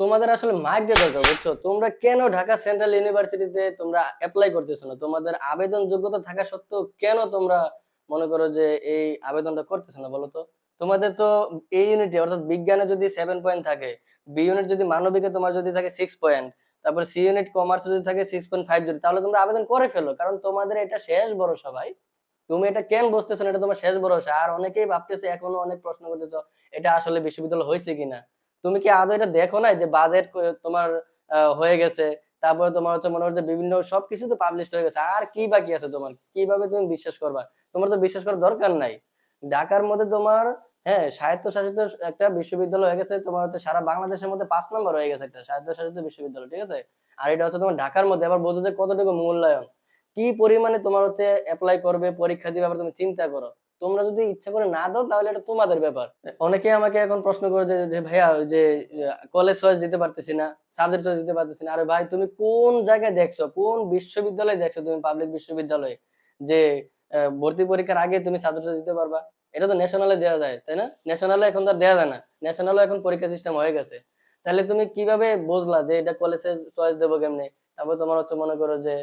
তোমাদের আসলে মার্ক দিয়ে দরকার, বুঝছো? তোমরা কেন ঢাকা সেন্ট্রাল ইউনিভার্সিটিতে তোমরা অ্যাপ্লাই করতেছো না? তোমাদের আবেদন যোগ্যতা থাকা সত্ত্বেও কেন তোমরা মনে করো যে এই আবেদনটা করতেছো না, বলো তো? তোমাদের তো এই ইউনিটে অর্থাৎ বিজ্ঞানে যদি 7 পয়েন্ট থাকে, বি ইউনিট যদি মানবিকে তোমার যদি থাকে 6 পয়েন্ট, তারপর সি ইউনিট কমার্স যদি থাকে 6.5, যদি তাহলে তোমরা আবেদন করে ফেলো, কারণ তোমাদের এটা শেষ ভরসা ভাই। তুমি এটা কেন বুঝতেছো না? এটা তোমার শেষ ভরসা। আর অনেকেই ভাবতেছে, এখনো অনেক প্রশ্ন করতেছো এটা আসলে বিশ্ববিদ্যালয় হয়েছে কিনা। তুমি কি আদৌ এটা দেখো না যে বাজেট তোমার হয়ে গেছে, তারপরে তোমার হচ্ছে মনে হচ্ছে বিভিন্ন সবকিছু তো পাবলিশ হয়ে গেছে, আর কি বাকি আছে তোমার? কিভাবে তুমি বিশ্বাস করবা? তোমার তো বিশ্বাস করার দরকার নাই। ঢাকার মধ্যে তোমার, হ্যাঁ, স্বায়ত্তশাসিত একটা বিশ্ববিদ্যালয় হয়ে গেছে তোমার, হচ্ছে সারা বাংলাদেশের মধ্যে 5 নম্বর হয়ে গেছে একটা স্বায়ত্তশাসিত বিশ্ববিদ্যালয়, ঠিক আছে? আর এটা হচ্ছে তোমার ঢাকার মধ্যে। আবার বোঝো যে কতটুকু মূল্যায়ন, কি পরিমাণে তোমার হচ্ছে অ্যাপ্লাই করবে, পরীক্ষা দিবে, আবার তুমি চিন্তা করো। তোমরা যদি ইচ্ছা করে না দাও তাহলে এটা তোমাদের ব্যাপার। অনেকে আমাকে এখন প্রশ্ন করে যে যে ভাইয়া ওই যে কলেজ চয়েস দিতে পারতেছি না, সাবজেক্ট চয়েস দিতে পারতেছি না। আরে ভাই, তুমি কোন জায়গায় দেখছো, কোন বিশ্ববিদ্যালয়ে দেখছো তুমি, পাবলিক বিশ্ববিদ্যালয়ে, যে ভর্তি পরীক্ষার আগে তুমি সাবজেক্ট চয়েস দিতে পারবা? এটা তো ন্যাশনালে দেওয়া যায়, তাই না? ন্যাশনালে এখন তো আর দেওয়া যায় না, ন্যাশনালে এখন পরীক্ষা সিস্টেম হয়ে গেছে। তাহলে তুমি কিভাবে বুঝলা যে এটা কলেজের চয়েস দেবো কেমনে? তারপর তোমার হচ্ছে মনে করো যে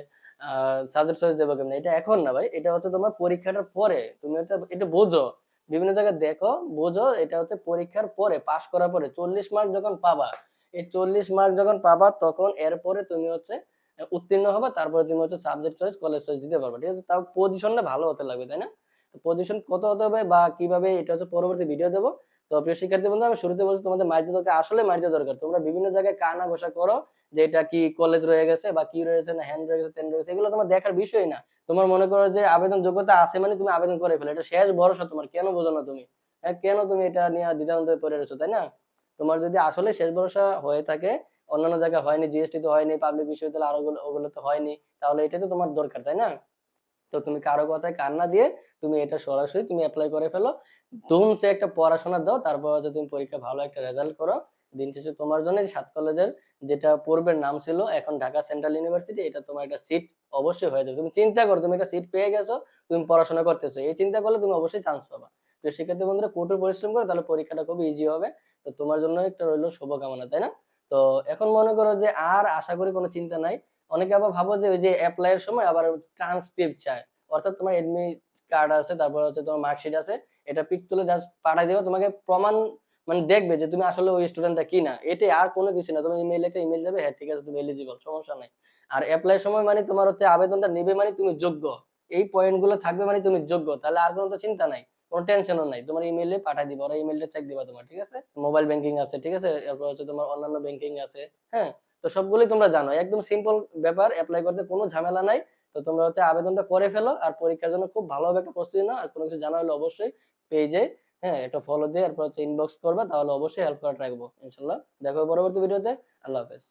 সাবজেক্ট চয়েস দেবো কেমনে, এটা এখন না ভাই, এটা হচ্ছে তোমার পরীক্ষাটার পরে। তুমি এটা এটা বোঝো, বিভিন্ন জায়গায় দেখো, বোঝো। এটা হচ্ছে পরীক্ষার পরে, পাশ করার পরে 40 মার্ক যখন পাবা, এই 40 মার্ক যখন পাবা তখন এরপরে তুমি হচ্ছে উত্তীর্ণ হবে, তারপরে তুমি হচ্ছে সাবজেক্ট চয়েস কলেজ চয়েস দিতে পারবে, ঠিক আছে? তাও পজিশনটা ভালো হতে লাগবে, তাই না? পজিশন কত হতে হবে বা কিভাবে, এটা হচ্ছে পরবর্তী ভিডিও দেবো। তো প্রিয় শিক্ষার্থী বন্ধু, আমি শুরুতে বলছি তোমাদের মাইতে দরকার, আসলে মাইতে দরকার। তোমরা বিভিন্ন জায়গায় কানা ঘোষা করো যে এটা কি কলেজ রয়ে গেছে বা কি রয়েছে না, হ্যান্ড রয়ে গেছে, তেন রয়ে গেছে, এগুলো তোমার দেখার বিষয় না। তোমার মনে করো যে আবেদন যোগ্যতা আছে মানে তুমি আবেদন করে ফেলো, এটা শেষ ভরসা তোমার। কেন বোঝো না তুমি? হ্যাঁ, কেন তুমি এটা নিয়ে দ্বিধাদ্বন্দ্বে পড়ে রয়েছো, তাই না? তোমার যদি আসলে শেষ ভরসা হয়ে থাকে, অন্যান্য জায়গায় হয়নি, জিএসটি তো হয়নি, পাবলিক বিশ্ববিদ্যালয় আর ওগুলো তো হয়নি, তাহলে এটাই তো তোমার দরকার, তাই না? তো তুমি কারো কথায় কান না দিয়ে তুমি এটা সরাসরি তুমি অ্যাপ্লাই করে ফেলো। ধুমসে একটা পড়াশোনা দাও, তারপর হচ্ছে তুমি পরীক্ষা ভালো একটা রেজাল্ট করো। দিন শেষে তোমার জন্য সাত কলেজের যেটা পূর্বের নাম ছিল এখন ঢাকা সেন্ট্রাল ইউনিভার্সিটি, এটা তোমার একটা সিট অবশ্যই হয়ে যাবে। তুমি চিন্তা করো, তুমি একটা সিট পেয়ে গেছো, তুমি পড়াশোনা করতেছো, এই চিন্তা করলে তুমি অবশ্যই চান্স পাবা। তো শিক্ষার্থী বন্ধুরা, কঠোর পরিশ্রম করো, তাহলে পরীক্ষাটা খুব ইজি হবে। তো তোমার জন্য একটা রইলো শুভকামনা, তাই না? তো এখন মনে করো যে আর আশা করি কোনো চিন্তা নাই। অনেকে আবার ভাবো যে ওই যে অ্যাপ্লাই এর সময় আবার ট্রান্সক্রিপ্ট চায়, অর্থাৎ তোমার এডমিট কার্ড আছে, তারপর হচ্ছে তোমার মার্কশিট আছে, এটা পিক তুলে জাস্ট পাঠাই দিবে, তোমাকে প্রমাণ মানে দেখবে যে তুমি আসলে ওই স্টুডেন্টটা কিনা, এটাই, আর কোনো কিছু না। তোমার ইমেইল, একটা ইমেইল যাবে, হ্যাঁ ঠিক আছে তুমি এলিজিবল, সমস্যা নাই। আর অ্যাপ্লাই সময় মানে তোমার হচ্ছে আবেদনটা নিবে মানে তুমি যোগ্য, এই পয়েন্ট গুলো থাকবে মানে তুমি যোগ্য, তাহলে আর কোনো তো চিন্তা নাই, কোনো টেনশনও নাই। তোমার ইমেইলে পাঠাই দিবে, ওরা ইমেইলটা চেক দিবা তোমার, ঠিক আছে? মোবাইল ব্যাংকিং আছে, ঠিক আছে, এরপর হচ্ছে তোমার অন্যান্য ব্যাংকিং আছে। হ্যাঁ, তো সবগুলোই তোমরা জানো, একদম সিম্পল ব্যাপার, অ্যাপ্লাই করতে কোনো ঝামেলা নাই। তো তোমরা হচ্ছে আবেদনটা করে ফেলো, আর পরীক্ষার জন্য খুব ভালোভাবে একটা প্রস্তুতি নাও। আর কোনো কিছু জানা হলে অবশ্যই পেজে, হ্যাঁ, একটা ফলো দিয়ে এরপর হচ্ছে ইনবক্স করবা, তাহলে অবশ্যই হেল্প করা রাখবো ইনশাল্লাহ। দেখো পরবর্তী ভিডিওতে। আল্লাহ হাফেজ।